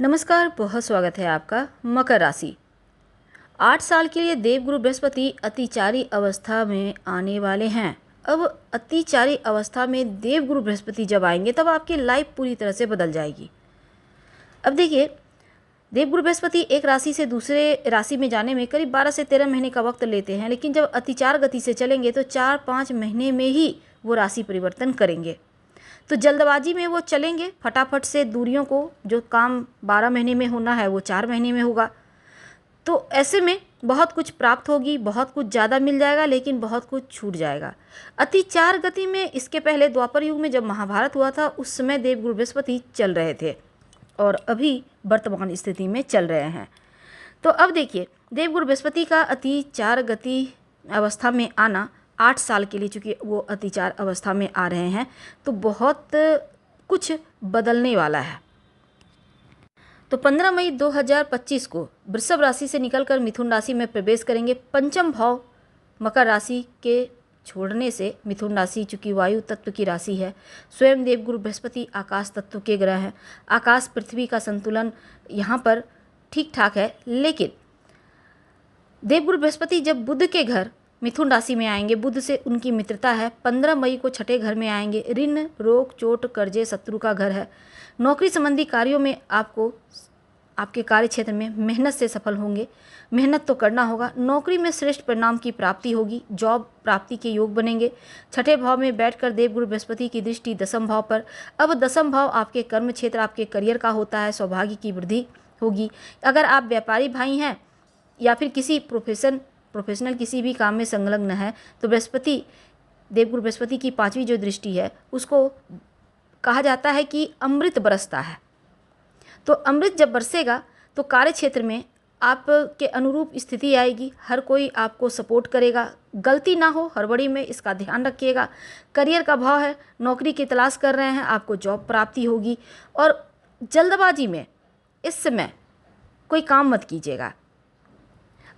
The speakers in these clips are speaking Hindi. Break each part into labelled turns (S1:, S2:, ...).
S1: नमस्कार, बहुत स्वागत है आपका। मकर राशि 8 साल के लिए देवगुरु बृहस्पति अतिचारी अवस्था में आने वाले हैं। अब अतिचारी अवस्था में देवगुरु बृहस्पति जब आएंगे तब आपकी लाइफ पूरी तरह से बदल जाएगी। अब देखिए, देवगुरु बृहस्पति एक राशि से दूसरे राशि में जाने में करीब 12 से 13 महीने का वक्त लेते हैं, लेकिन जब अतिचार गति से चलेंगे तो 4-5 महीने में ही वो राशि परिवर्तन करेंगे। तो जल्दबाजी में वो चलेंगे, फटाफट से दूरियों को, जो काम 12 महीने में होना है वो 4 महीने में होगा। तो ऐसे में बहुत कुछ प्राप्त होगी, बहुत कुछ ज़्यादा मिल जाएगा, लेकिन बहुत कुछ छूट जाएगा। अतिचार गति में इसके पहले द्वापर युग में जब महाभारत हुआ था उस समय देवगुरु बृहस्पति चल रहे थे और अभी वर्तमान स्थिति में चल रहे हैं। तो अब देखिए, देवगुरु बृहस्पति का अतिचार गति अवस्था में आना 8 साल के लिए, चूँकि वो अतिचार अवस्था में आ रहे हैं, तो बहुत कुछ बदलने वाला है। तो 15 मई 2025 को वृषभ राशि से निकलकर मिथुन राशि में प्रवेश करेंगे। पंचम भाव मकर राशि के छोड़ने से मिथुन राशि, चूँकि वायु तत्व की राशि है, स्वयं देवगुरु बृहस्पति आकाश तत्व के ग्रह हैं। आकाश पृथ्वी का संतुलन यहाँ पर ठीक ठाक है, लेकिन देवगुरु बृहस्पति जब बुध के घर मिथुन राशि में आएंगे, बुध से उनकी मित्रता है, 15 मई को छठे घर में आएंगे। ऋण, रोग, चोट, कर्जे, शत्रु का घर है। नौकरी संबंधी कार्यों में आपको आपके कार्य क्षेत्र में मेहनत से सफल होंगे। मेहनत तो करना होगा। नौकरी में श्रेष्ठ परिणाम की प्राप्ति होगी। जॉब प्राप्ति के योग बनेंगे। छठे भाव में बैठकर देवगुरु बृहस्पति की दृष्टि दसम भाव पर। अब दसम भाव आपके कर्म क्षेत्र, आपके करियर का होता है। सौभाग्य की वृद्धि होगी। अगर आप व्यापारी भाई हैं या फिर किसी प्रोफेशनल किसी भी काम में संलग्न है तो बृहस्पति, देवगुरु बृहस्पति की 5वीं जो दृष्टि है उसको कहा जाता है कि अमृत बरसता है। तो अमृत जब बरसेगा तो कार्य क्षेत्र में आपके अनुरूप स्थिति आएगी। हर कोई आपको सपोर्ट करेगा। गलती ना हो हड़बड़ी में, इसका ध्यान रखिएगा। करियर का भाव है, नौकरी की तलाश कर रहे हैं, आपको जॉब प्राप्ति होगी। और जल्दबाजी में इस समय कोई काम मत कीजिएगा।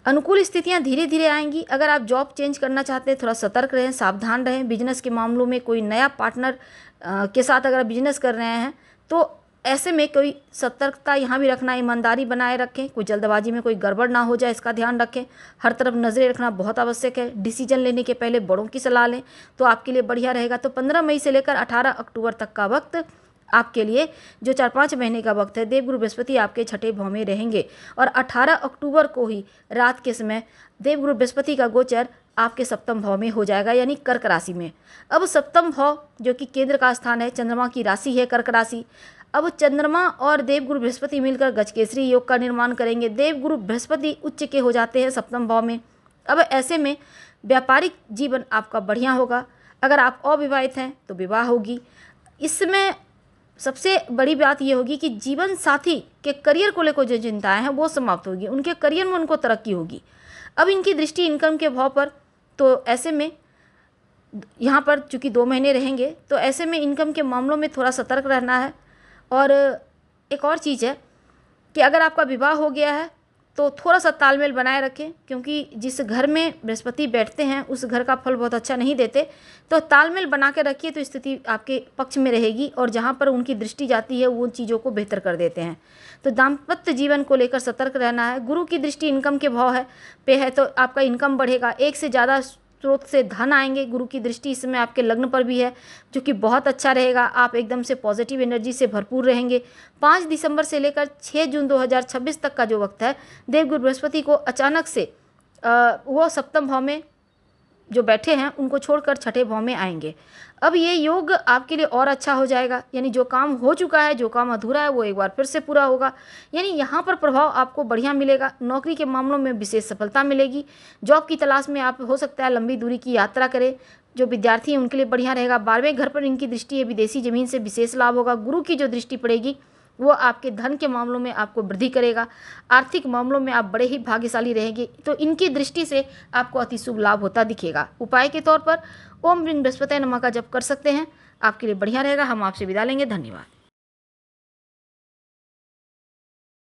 S1: अनुकूल स्थितियां धीरे धीरे आएंगी। अगर आप जॉब चेंज करना चाहते हैं, थोड़ा सतर्क रहें, सावधान रहें। बिजनेस के मामलों में कोई नया पार्टनर के साथ अगर आप बिजनेस कर रहे हैं तो ऐसे में कोई सतर्कता यहाँ भी रखना, ईमानदारी बनाए रखें। कोई जल्दबाजी में कोई गड़बड़ ना हो जाए, इसका ध्यान रखें। हर तरफ नज़रें रखना बहुत आवश्यक है। डिसीजन लेने के पहले बड़ों की सलाह लें तो आपके लिए बढ़िया रहेगा। तो 15 मई से लेकर 18 अक्टूबर तक का वक्त आपके लिए, जो 4-5 महीने का वक्त है, देवगुरु बृहस्पति आपके छठे भाव में रहेंगे। और 18 अक्टूबर को ही रात के समय देवगुरु बृहस्पति का गोचर आपके सप्तम भाव में हो जाएगा, यानी कर्क राशि में। अब सप्तम भाव जो कि केंद्र का स्थान है, चंद्रमा की राशि है कर्क राशि। अब चंद्रमा और देवगुरु बृहस्पति मिलकर गजकेसरी योग का निर्माण करेंगे। देवगुरु बृहस्पति उच्च के हो जाते हैं सप्तम भाव में। अब ऐसे में व्यापारिक जीवन आपका बढ़िया होगा। अगर आप अविवाहित हैं तो विवाह होगी। इसमें सबसे बड़ी बात यह होगी कि जीवन साथी के करियर को लेकर जो चिंताएं हैं वो समाप्त होगी। उनके करियर में उनको तरक्की होगी। अब इनकी दृष्टि इनकम के भाव पर, तो ऐसे में यहाँ पर चूँकि 2 महीने रहेंगे तो ऐसे में इनकम के मामलों में थोड़ा सतर्क रहना है। और एक और चीज़ है कि अगर आपका विवाह हो गया है तो थोड़ा सा तालमेल बनाए रखें, क्योंकि जिस घर में बृहस्पति बैठते हैं उस घर का फल बहुत अच्छा नहीं देते। तो तालमेल बना के रखिए तो स्थिति आपके पक्ष में रहेगी, और जहाँ पर उनकी दृष्टि जाती है वो चीज़ों को बेहतर कर देते हैं। तो दाम्पत्य जीवन को लेकर सतर्क रहना है। गुरु की दृष्टि इनकम के भाव है तो आपका इनकम बढ़ेगा। एक से ज़्यादा स्रोत से धन आएंगे। गुरु की दृष्टि इस समय आपके लग्न पर भी है, जो कि बहुत अच्छा रहेगा। आप एकदम से पॉजिटिव एनर्जी से भरपूर रहेंगे। 5 दिसंबर से लेकर 6 जून 2026 तक का जो वक्त है, देवगुरु बृहस्पति को अचानक से वो सप्तम भाव में जो बैठे हैं उनको छोड़कर छठे भाव में आएंगे। अब ये योग आपके लिए और अच्छा हो जाएगा, यानी जो काम हो चुका है, जो काम अधूरा है, वो एक बार फिर से पूरा होगा। यानी यहाँ पर प्रभाव आपको बढ़िया मिलेगा। नौकरी के मामलों में विशेष सफलता मिलेगी। जॉब की तलाश में आप हो सकता है लंबी दूरी की यात्रा करें। जो विद्यार्थी हैं उनके लिए बढ़िया रहेगा। 12वें घर पर इनकी दृष्टि है, विदेशी जमीन से विशेष लाभ होगा। गुरु की जो दृष्टि पड़ेगी वो आपके धन के मामलों में आपको वृद्धि करेगा। आर्थिक मामलों में आप बड़े ही भाग्यशाली रहेंगे। तो इनकी दृष्टि से आपको अति शुभ लाभ होता दिखेगा। उपाय के तौर पर ओम ह्रीं बृहस्पतये नमः का जप कर सकते हैं, आपके लिए बढ़िया रहेगा। हम आपसे विदा लेंगे। धन्यवाद।